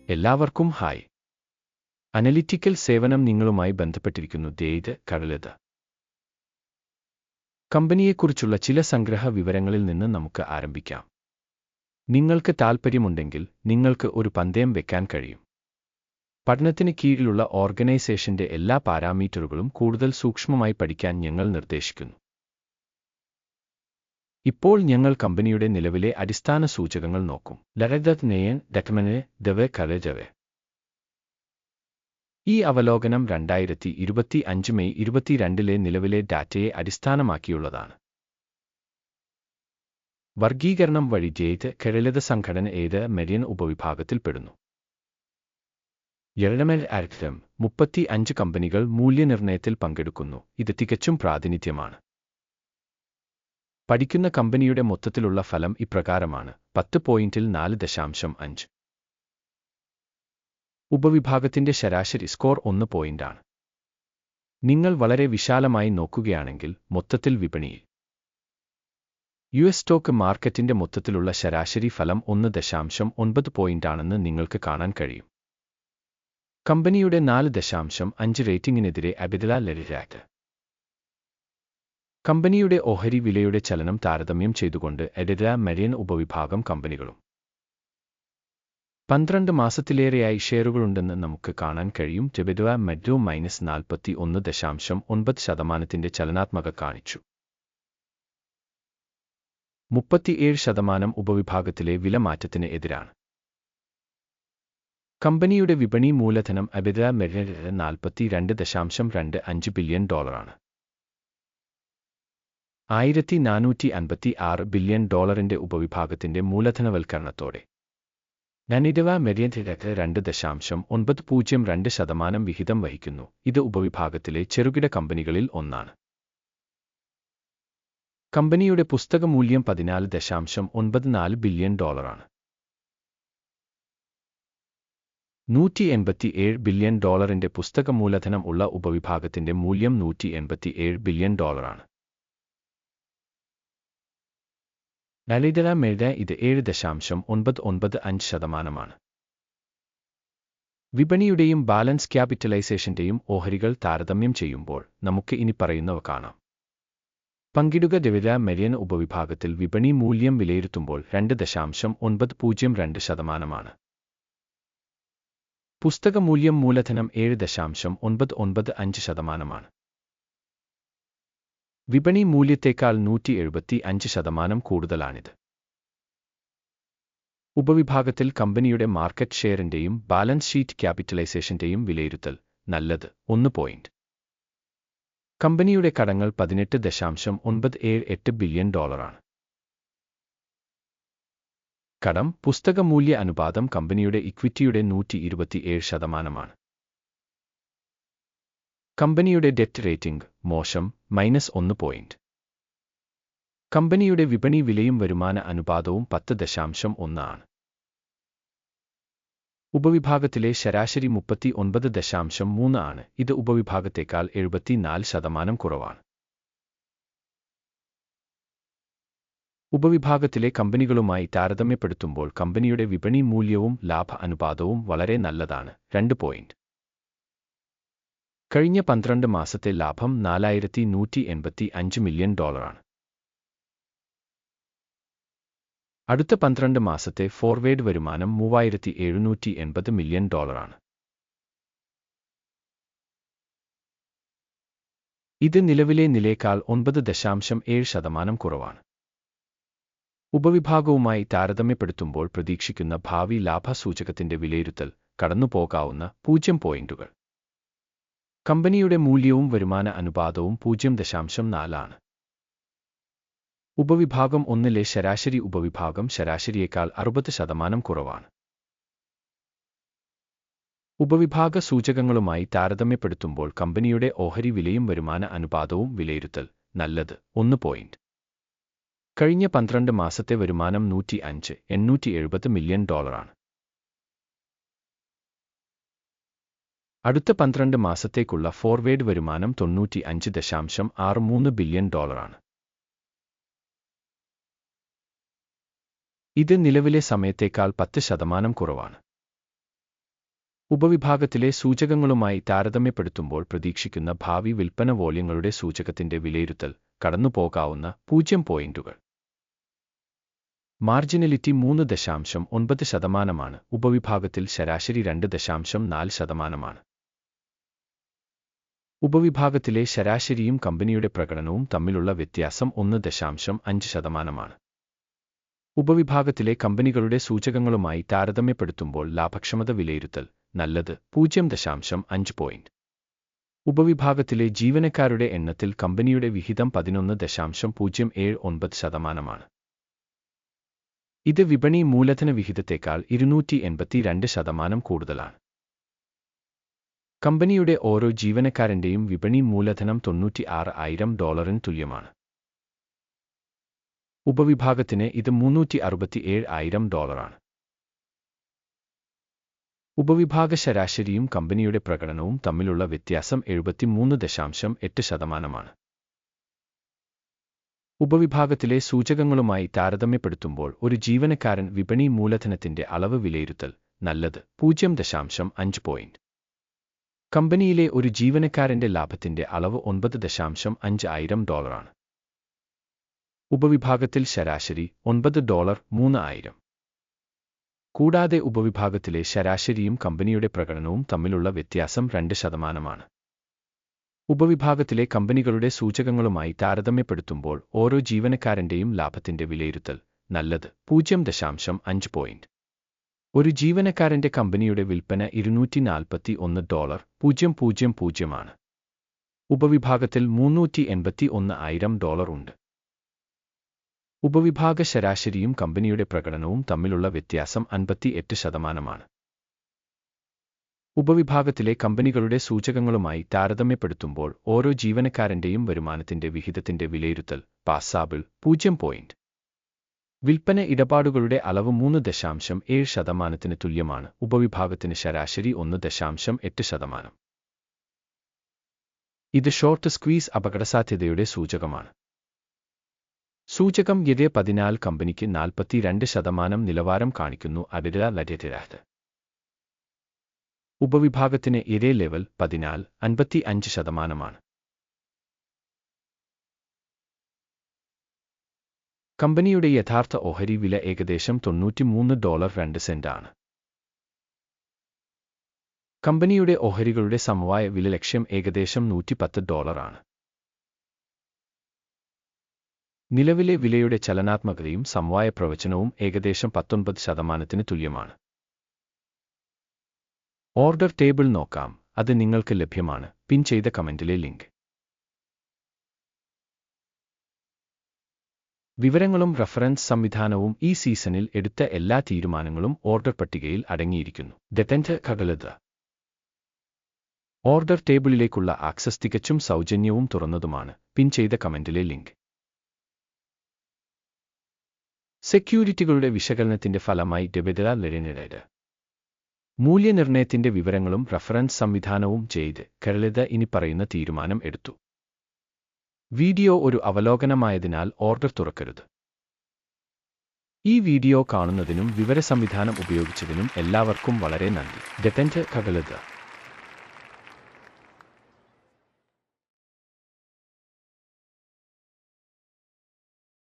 എല്ലാവർക്കും hi. Analytical സേവനം നിങ്ങളുമായി ബന്ധപ്പെട്ടിരിക്കുന്നു. ദേ കടലത് കമ്പനിയെക്കുറിച്ചുള്ള ചില സംഗ്രഹ വിവരങ്ങളിൽ നിന്ന് നമുക്ക് ആരംഭിക്കാം. നിങ്ങൾക്ക് താൽപ്പര്യമുണ്ടെങ്കിൽ നിങ്ങൾക്ക് ഒരു പന്തയം വെക്കാൻ കഴിയും. പഠനത്തിന് കീഴിലുള്ള ഓർഗനൈസേഷന്റെ എല്ലാ പാരാമീറ്ററുകളും കൂടുതൽ സൂക്ഷ്മമായി പഠിക്കാൻ ഞങ്ങൾ നിർദ്ദേശിക്കുന്നു. ഇപ്പോൾ ഞങ്ങൾ കമ്പനിയുടെ നിലവിലെ അടിസ്ഥാന സൂചകങ്ങൾ നോക്കും. ഈ അവലോകനം 2025 മെയ് 22 നിലവിലെ ഡാറ്റയെ അടിസ്ഥാനമാക്കിയുള്ളതാണ്. വർഗീകരണം വഴി കേരളീയ സംഘടന മെരിയൻ ഉപവിഭാഗത്തിൽപ്പെടുന്നു. 35 കമ്പനികൾ മൂല്യനിർണ്ണയത്തിൽ പങ്കെടുക്കുന്നു. ഇത് തികച്ചും പ്രാതിനിധ്യമാണ്. പഠിക്കുന്ന കമ്പനിയുടെ മൊത്തത്തിലുള്ള ഫലം ഇപ്രകാരമാണ്: 10 പോയിന്റിൽ 4.5. ഉപവിഭാഗത്തിന്റെ ശരാശരി സ്കോർ 1 പോയിന്റാണ്. നിങ്ങൾ വളരെ വിശാലമായി നോക്കുകയാണെങ്കിൽ മൊത്തത്തിൽ വിപണിയിൽ സ്റ്റോക്ക് മാർക്കറ്റിന്റെ മൊത്തത്തിലുള്ള ശരാശരി ഫലം 1.9 പോയിന്റാണെന്ന് നിങ്ങൾക്ക് കാണാൻ കഴിയും. കമ്പനിയുടെ 4.5 റേറ്റിംഗിനെതിരെ EBITDA കമ്പനിയുടെ ഓഹരി വിലയുടെ ചലനം താരതമ്യം ചെയ്തുകൊണ്ട് മെരിയൻ ഉപവിഭാഗം കമ്പനികളും 12 മാസത്തിലേറെയായി ഷെയറുകളുണ്ടെന്ന് നമുക്ക് കാണാൻ കഴിയും. മെഡ്രോ -41.9% ചലനാത്മക കാണിച്ചു. 37% ഉപവിഭാഗത്തിലെ വില മാറ്റത്തിന് എതിരാണ്. കമ്പനിയുടെ വിപണി മൂലധനം മെരിയൻ $42.25 ബില്യൺ. 1456 ബില്യൺ ഡോളറിന്റെ ഉപവിഭാഗത്തിന്റെ മൂലധനവൽക്കരണത്തോടെ മെരിയൻ 2.902% വിഹിതം വഹിക്കുന്നു. ഇത് ഉപവിഭാഗത്തിലെ ചെറുകിട കമ്പനികളിൽ ഒന്നാണ്. കമ്പനിയുടെ പുസ്തക മൂല്യം $14.94 ബില്യൺ. 187 ബില്യൺ ഡോളറിന്റെ പുസ്തക മൂലധനം ഉള്ള ഉപവിഭാഗത്തിന്റെ മൂല്യം $187 ബില്യൺ. ഇത് 7.995%. വിപണിയുടെയും ബാലൻസ് ക്യാപിറ്റലൈസേഷന്റെയും ഓഹരികൾ താരതമ്യം ചെയ്യുമ്പോൾ നമുക്ക് ഇനിപ്പറയുന്നവ കാണാം. പങ്കിടുക മെരിയൻ ഉപവിഭാഗത്തിൽ വിപണി മൂല്യം വിലയിരുത്തുമ്പോൾ 2.902%. പുസ്തക മൂല്യം മൂലധനം 7.995%. വിപണി മൂല്യത്തേക്കാൾ 175% കൂടുതലാണിത്. ഉപവിഭാഗത്തിൽ കമ്പനിയുടെ മാർക്കറ്റ് ഷെയറിന്റെയും ബാലൻസ് ഷീറ്റ് ക്യാപിറ്റലൈസേഷന്റെയും വിലയിരുത്തൽ നല്ലത് 1 പോയിന്റ്. കമ്പനിയുടെ കടങ്ങൾ $18.978 ബില്യൺ. കടം പുസ്തക മൂല്യ അനുപാതം കമ്പനിയുടെ ഇക്വിറ്റിയുടെ 127%. കമ്പനിയുടെ ഡെറ്റ് റേറ്റിംഗ് മോശം -1 പോയിന്റ്. കമ്പനിയുടെ വിപണി വിലയും വരുമാന അനുപാതവും 10.1 ആണ്. ഉപവിഭാഗത്തിലെ ശരാശരി 39.3 ആണ്. ഇത് ഉപവിഭാഗത്തേക്കാൾ 74% കുറവാണ്. ഉപവിഭാഗത്തിലെ കമ്പനികളുമായി താരതമ്യപ്പെടുത്തുമ്പോൾ കമ്പനിയുടെ വിപണി മൂല്യവും ലാഭ അനുപാതവും വളരെ നല്ലതാണ് 2 പോയിന്റ്. കഴിഞ്ഞ 12 മാസത്തെ ലാഭം $4185 മില്യൺ. അടുത്ത 12 മാസത്തെ ഫോർവേഡ് വരുമാനം $3780 മില്യൺ. ഇത് നിലവിലെ നിലയേക്കാൾ 9.7% കുറവാണ്. ഉപവിഭാഗവുമായി താരതമ്യപ്പെടുത്തുമ്പോൾ പ്രതീക്ഷിക്കുന്ന ഭാവി ലാഭ സൂചകത്തിന്റെ വിലയിരുത്തൽ കടന്നുപോകാവുന്ന 0 പോയിന്റുകൾ. കമ്പനിയുടെ മൂല്യവും വരുമാന അനുപാതവും 0.4 ആണ്. ഉപവിഭാഗം 1 ശരാശരി ഉപവിഭാഗം ശരാശരിയേക്കാൾ 60% കുറവാണ്. ഉപവിഭാഗ സൂചകങ്ങളുമായി താരതമ്യപ്പെടുത്തുമ്പോൾ കമ്പനിയുടെ ഓഹരി വിലയും വരുമാന അനുപാതവും വിലയിരുത്തൽ നല്ലത് 1 പോയിന്റ്. കഴിഞ്ഞ 12 മാസത്തെ വരുമാനം $870 മില്യൺ. അടുത്ത 12 മാസത്തേക്കുള്ള ഫോർവേഡ് വരുമാനം $95.63 ബില്യൺ. ഇത് നിലവിലെ സമയത്തേക്കാൾ 10% കുറവാണ്. ഉപവിഭാഗത്തിലെ സൂചകങ്ങളുമായി താരതമ്യപ്പെടുത്തുമ്പോൾ പ്രതീക്ഷിക്കുന്ന ഭാവി വിൽപ്പന വോള്യങ്ങളുടെ സൂചകത്തിന്റെ വിലയിരുത്തൽ, കടന്നുപോകാവുന്ന 0 പോയിന്റുകൾ. മാർജിനലിറ്റി 3.9%. ഉപവിഭാഗത്തിൽ ശരാശരി 2.4%. ഉപവിഭാഗത്തിലെ ശരാശരിയും കമ്പനിയുടെ പ്രകടനവും തമ്മിലുള്ള വ്യത്യാസം 1.5%. ഉപവിഭാഗത്തിലെ കമ്പനികളുടെ സൂചകങ്ങളുമായി താരതമ്യപ്പെടുത്തുമ്പോൾ ലാഭക്ഷമത വിലയിരുത്തൽ, നല്ലത്, 0.5 പോയിന്റ്. ഉപവിഭാഗത്തിലെ ജീവനക്കാരുടെ എണ്ണത്തിൽ കമ്പനിയുടെ വിഹിതം 11.079%. ഇത് വിപണി മൂലധന വിഹിതത്തേക്കാൾ 282% കൂടുതലാണ്. കമ്പനിയുടെ ഓരോ ജീവനക്കാരന്റെയും വിപണി മൂലധനം $96,000 തുല്യമാണ്. ഉപവിഭാഗത്തിന് ഇത് $367,000. ഉപവിഭാഗ ശരാശരിയും കമ്പനിയുടെ പ്രകടനവും തമ്മിലുള്ള വ്യത്യാസം 73.8%. ഉപവിഭാഗത്തിലെ സൂചകങ്ങളുമായി താരതമ്യപ്പെടുത്തുമ്പോൾ ഒരു ജീവനക്കാരൻ വിപണി മൂലധനത്തിന്റെ അളവ് വിലയിരുത്തൽ, നല്ലത്, 0.5 പോയിന്റ്. കമ്പനിയിലെ ഒരു ജീവനക്കാരന്റെ ലാഭത്തിന്റെ അളവ് $9,500. ഉപവിഭാഗത്തിൽ ശരാശരി $9,300. കൂടാതെ ഉപവിഭാഗത്തിലെ ശരാശരിയും കമ്പനിയുടെ പ്രകടനവും തമ്മിലുള്ള വ്യത്യാസം 2%. ഉപവിഭാഗത്തിലെ കമ്പനികളുടെ സൂചകങ്ങളുമായി താരതമ്യപ്പെടുത്തുമ്പോൾ ഓരോ ജീവനക്കാരന്റെയും ലാഭത്തിന്റെ വിലയിരുത്തൽ, നല്ലത്, 0.5 പോയിന്റ്. ഒരു ജീവനക്കാരന്റെ കമ്പനിയുടെ വിൽപ്പന $241,000 ആണ്. ഉപവിഭാഗത്തിൽ $381,000 ഉണ്ട്. ഉപവിഭാഗ ശരാശരിയും കമ്പനിയുടെ പ്രകടനവും തമ്മിലുള്ള വ്യത്യാസം 58%. ഉപവിഭാഗത്തിലെ കമ്പനികളുടെ സൂചകങ്ങളുമായി താരതമ്യപ്പെടുത്തുമ്പോൾ ഓരോ ജീവനക്കാരന്റെയും വരുമാനത്തിന്റെ വിഹിതത്തിന്റെ വിലയിരുത്തൽ, പാസാബിൾ, 0 പോയിന്റ്. വിൽപ്പന ഇടപാടുകളുടെ അളവ് 3.7% തുല്യമാണ്. ഉപവിഭാഗത്തിന് ശരാശരി 1.8%. ഇത് ഷോർട്ട് സ്ക്വീസ് അപകടസാധ്യതയുടെ സൂചകമാണ്. സൂചകം YD14 കമ്പനിക്ക് 42% നിലവാരം കാണിക്കുന്നു. ഉപവിഭാഗത്തിന് YD ലെവൽ 14 55%. കമ്പനിയുടെ യഥാർത്ഥ ഓഹരി വില ഏകദേശം $93.2 ആണ്. കമ്പനിയുടെ ഓഹരികളുടെ സമവായ വില ലക്ഷ്യം ഏകദേശം $110 ആണ്. നിലവിലെ വിലയുടെ ചലനാത്മകതയും സമവായ പ്രവചനവും ഏകദേശം 19% തുല്യമാണ്. ഓർഡർ ടേബിൾ നോക്കാം, അത് നിങ്ങൾക്ക് ലഭ്യമാണ്. പിൻ ചെയ്ത കമന്റിലെ ലിങ്ക്. വിവരങ്ങളും റഫറൻസ് സംവിധാനവും ഈ സീസണിൽ എടുത്ത എല്ലാ തീരുമാനങ്ങളും ഓർഡർ പട്ടികയിൽ അടങ്ങിയിരിക്കുന്നു. ഓർഡർ ടേബിളിലേക്കുള്ള ആക്സസ് തികച്ചും സൗജന്യവും തുറന്നതുമാണ്. പിൻ ചെയ്ത കമന്റിലെ ലിങ്ക്. സെക്യൂരിറ്റികളുടെ വിശകലനത്തിന്റെ ഫലമായി ഡെബിറ്റ് മൂല്യനിർണ്ണയത്തിന്റെ വിവരങ്ങളും റഫറൻസ് സംവിധാനവും ചെയ്ത് ഇനി പറയുന്ന തീരുമാനം എടുത്തു. വീഡിയോ ഒരു അവലോകനമായതിനാൽ ഓർഡർ തുറക്കരുത്. ഈ വീഡിയോ കാണുന്നതിനും വിവര സംവിധാനം ഉപയോഗിച്ചതിനും എല്ലാവർക്കും വളരെ നന്ദി.